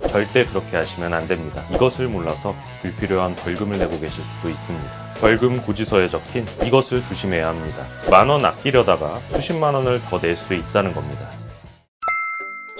절대 그렇게 하시면 안 됩니다. 이것을 몰라서 불필요한 벌금을 내고 계실 수도 있습니다. 벌금 고지서에 적힌 이것을 조심해야 합니다. 10,000원 아끼려다가 수십만 원을 더 낼 수 있다는 겁니다.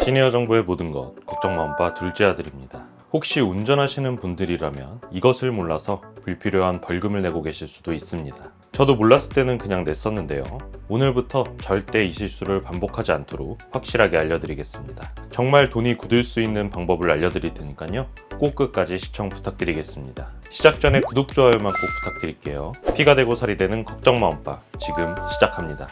시니어 정보의 모든 것, 걱정마 엄빠 둘째 아들입니다. 혹시 운전하시는 분들이라면 이것을 몰라서 불필요한 벌금을 내고 계실 수도 있습니다. 저도 몰랐을 때는 그냥 냈었는데요. 오늘부터 절대 이 실수를 반복하지 않도록 확실하게 알려드리겠습니다. 정말 돈이 굳을 수 있는 방법을 알려드릴 테니까요. 꼭 끝까지 시청 부탁드리겠습니다. 시작 전에 구독, 좋아요만 꼭 부탁드릴게요. 피가 되고 살이 되는 걱정마 엄빠, 지금 시작합니다.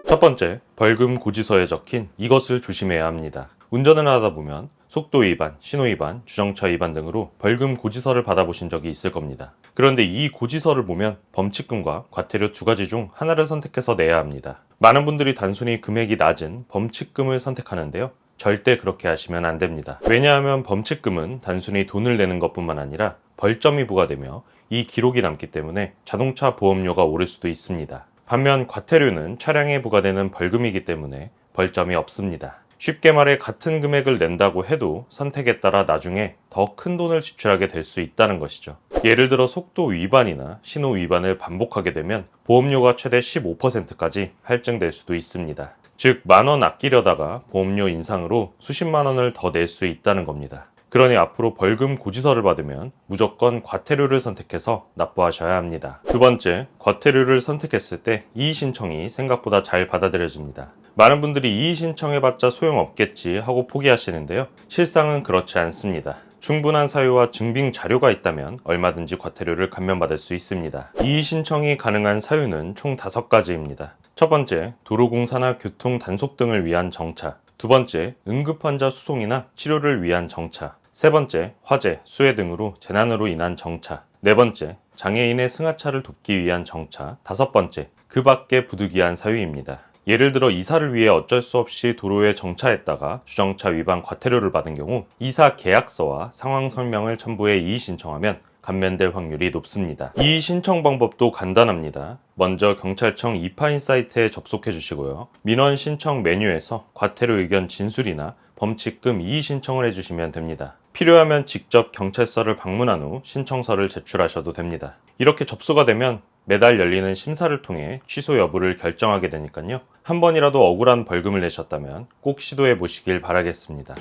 첫 번째, 벌금 고지서에 적힌 이것을 조심해야 합니다. 운전을 하다 보면 속도 위반, 신호 위반, 주정차 위반 등으로 벌금 고지서를 받아보신 적이 있을 겁니다. 그런데 이 고지서를 보면 범칙금과 과태료 두 가지 중 하나를 선택해서 내야 합니다. 많은 분들이 단순히 금액이 낮은 범칙금을 선택하는데요. 절대 그렇게 하시면 안 됩니다. 왜냐하면 범칙금은 단순히 돈을 내는 것뿐만 아니라 벌점이 부과되며 이 기록이 남기 때문에 자동차 보험료가 오를 수도 있습니다. 반면 과태료는 차량에 부과되는 벌금이기 때문에 벌점이 없습니다. 쉽게 말해 같은 금액을 낸다고 해도 선택에 따라 나중에 더 큰 돈을 지출하게 될 수 있다는 것이죠. 예를 들어 속도 위반이나 신호 위반을 반복하게 되면 보험료가 최대 15%까지 할증될 수도 있습니다. 즉 10,000원 아끼려다가 보험료 인상으로 수십만 원을 더 낼 수 있다는 겁니다. 그러니 앞으로 벌금 고지서를 받으면 무조건 과태료를 선택해서 납부하셔야 합니다. 두 번째, 과태료를 선택했을 때 이의 신청이 생각보다 잘 받아들여집니다. 많은 분들이 이의 신청해봤자 소용없겠지 하고 포기하시는데요. 실상은 그렇지 않습니다. 충분한 사유와 증빙 자료가 있다면 얼마든지 과태료를 감면받을 수 있습니다. 이의 신청이 가능한 사유는 총 5가지입니다. 첫 번째, 도로공사나 교통 단속 등을 위한 정차. 두 번째, 응급환자 수송이나 치료를 위한 정차. 세 번째, 화재, 수해 등으로 재난으로 인한 정차. 네 번째, 장애인의 승하차를 돕기 위한 정차. 다섯 번째, 그 밖에 부득이한 사유입니다. 예를 들어 이사를 위해 어쩔 수 없이 도로에 정차했다가 주정차 위반 과태료를 받은 경우 이사 계약서와 상황 설명을 첨부해 이의 신청하면 감면될 확률이 높습니다. 이의 신청 방법도 간단합니다. 먼저 경찰청 이파인 사이트에 접속해 주시고요. 민원 신청 메뉴에서 과태료 의견 진술이나 범칙금 이의 신청을 해주시면 됩니다. 필요하면 직접 경찰서를 방문한 후 신청서를 제출하셔도 됩니다. 이렇게 접수가 되면 매달 열리는 심사를 통해 취소 여부를 결정하게 되니까요. 한 번이라도 억울한 벌금을 내셨다면 꼭 시도해 보시길 바라겠습니다.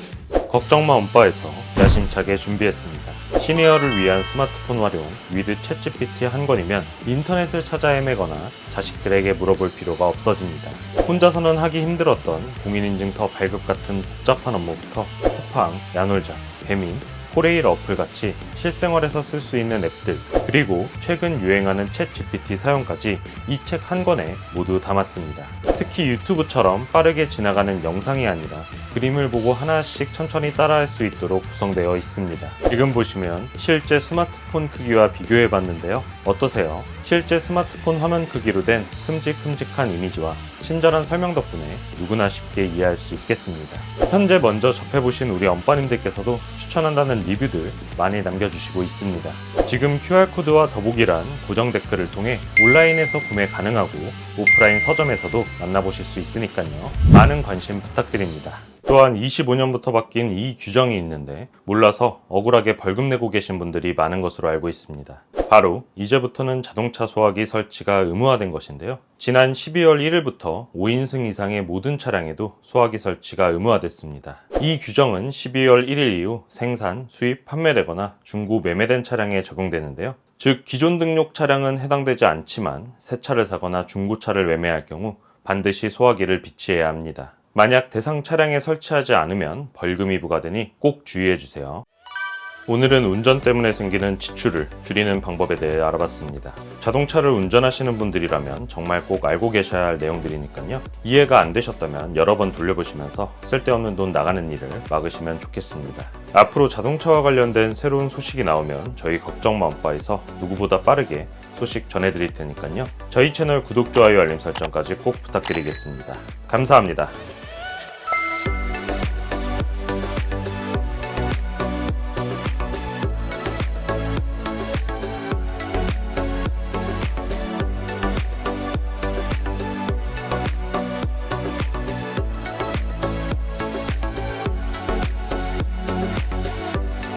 걱정마 엄빠에서 야심차게 준비했습니다. 시니어를 위한 스마트폰 활용 위드 챗GPT 한 권이면 인터넷을 찾아 헤매거나 자식들에게 물어볼 필요가 없어집니다. 혼자서는 하기 힘들었던 공인인증서 발급 같은 복잡한 업무부터 쿠팡, 야놀자, 배민, 코레일 어플 같이 실생활에서 쓸 수 있는 앱들, 그리고 최근 유행하는 챗 GPT 사용까지 이 책 한 권에 모두 담았습니다. 특히 유튜브처럼 빠르게 지나가는 영상이 아니라 그림을 보고 하나씩 천천히 따라할 수 있도록 구성되어 있습니다. 지금 보시면 실제 스마트폰 크기와 비교해 봤는데요. 어떠세요? 실제 스마트폰 화면 크기로 된 큼직큼직한 이미지와 친절한 설명 덕분에 누구나 쉽게 이해할 수 있겠습니다. 현재 먼저 접해보신 우리 엄빠님들께서도 추천한다는 리뷰들 많이 남겨주시고 있습니다. 지금 QR코드와 더보기란 고정 댓글을 통해 온라인에서 구매 가능하고 오프라인 서점에서도 만나보실 수 있으니까요. 많은 관심 부탁드립니다. 또한 25년부터 바뀐 이 규정이 있는데 몰라서 억울하게 벌금 내고 계신 분들이 많은 것으로 알고 있습니다. 바로 이제부터는 자동차 소화기 설치가 의무화된 것인데요. 지난 12월 1일부터 5인승 이상의 모든 차량에도 소화기 설치가 의무화됐습니다. 이 규정은 12월 1일 이후 생산, 수입, 판매되거나 중고 매매된 차량에 적용되는데요. 즉 기존 등록 차량은 해당되지 않지만 새 차를 사거나 중고차를 매매할 경우 반드시 소화기를 비치해야 합니다. 만약 대상 차량에 설치하지 않으면 벌금이 부과되니 꼭 주의해주세요. 오늘은 운전 때문에 생기는 지출을 줄이는 방법에 대해 알아봤습니다. 자동차를 운전하시는 분들이라면 정말 꼭 알고 계셔야 할 내용들이니까요. 이해가 안 되셨다면 여러 번 돌려보시면서 쓸데없는 돈 나가는 일을 막으시면 좋겠습니다. 앞으로 자동차와 관련된 새로운 소식이 나오면 저희 걱정마 엄빠에서 누구보다 빠르게 소식 전해드릴 테니까요. 저희 채널 구독, 좋아요, 알림 설정까지 꼭 부탁드리겠습니다. 감사합니다.